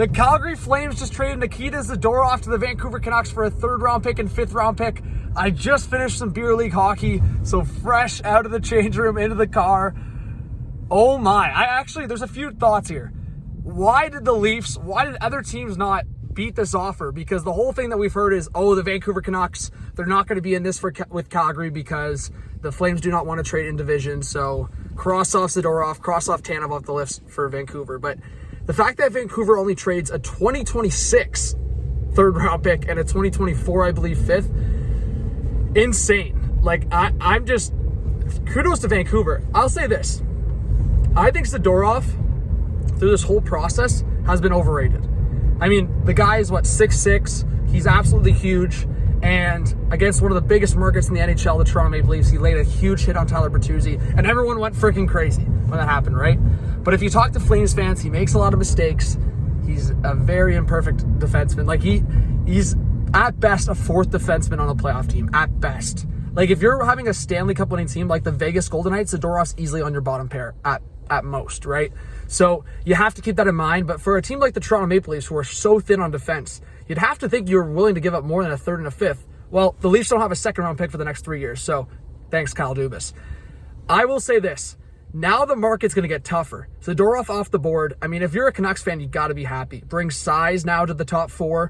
The Calgary Flames just traded Nikita Zadorov to the Vancouver Canucks for a 3rd round pick and 5th round pick. I just finished some beer league hockey, so fresh out of the change room into the car. Oh my, there's a few thoughts here. Why did other teams not beat this offer? Because the whole thing that we've heard is, the Vancouver Canucks, they're not going to be in this with Calgary because the Flames do not want to trade in division. So cross off Zadorov, cross off Tanev off the list for Vancouver. But the fact that Vancouver only trades a 2026 3rd round pick and a 2024, I believe, 5th, insane. Like, I'm just, kudos to Vancouver. I'll say this. I think Zadorov, through this whole process, has been overrated. I mean, the guy is, 6'6", he's absolutely huge, and against one of the biggest markets in the NHL, the Toronto Maple Leafs, he laid a huge hit on Tyler Bertuzzi, and everyone went freaking crazy when that happened, right? But if you talk to Flames fans, he makes a lot of mistakes. He's a very imperfect defenseman. Like, he's at best a 4th defenseman on a playoff team, at best. Like, if you're having a Stanley Cup winning team like the Vegas Golden Knights, Zadorov's easily on your bottom pair at most, right? So you have to keep that in mind. But for a team like the Toronto Maple Leafs, who are so thin on defense, you'd have to think you're willing to give up more than a 3rd and a 5th. Well, the Leafs don't have a 2nd round pick for the next 3 years. So thanks, Kyle Dubas. I will say this. Now the market's going to get tougher. Zadorov off the board. I mean, if you're a Canucks fan, you got to be happy. Bring size now to the top 4.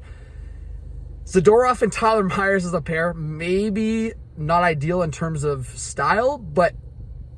Zadorov and Tyler Myers as a pair, maybe not ideal in terms of style, but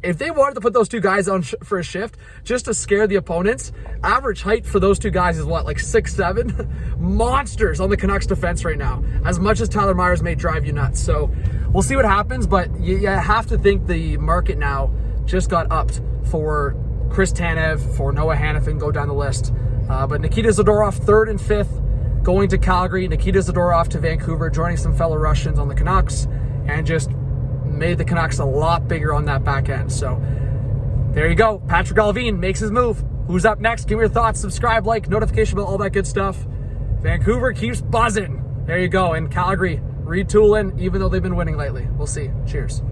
if they wanted to put those two guys on for a shift just to scare the opponents, average height for those two guys is 6'7"? Monsters on the Canucks defense right now, as much as Tyler Myers may drive you nuts. So we'll see what happens, but you have to think the market now just got upped for Chris Tanev, for Noah Hanifin, go down the list. But Nikita Zadorov, 3rd and 5th, going to Calgary. Nikita Zadorov to Vancouver, joining some fellow Russians on the Canucks, and just made the Canucks a lot bigger on that back end. So there you go. Patrick Allvin makes his move. Who's up next? Give me your thoughts. Subscribe, like, notification bell, all that good stuff. Vancouver keeps buzzing. There you go. And Calgary retooling, even though they've been winning lately. We'll see. Cheers.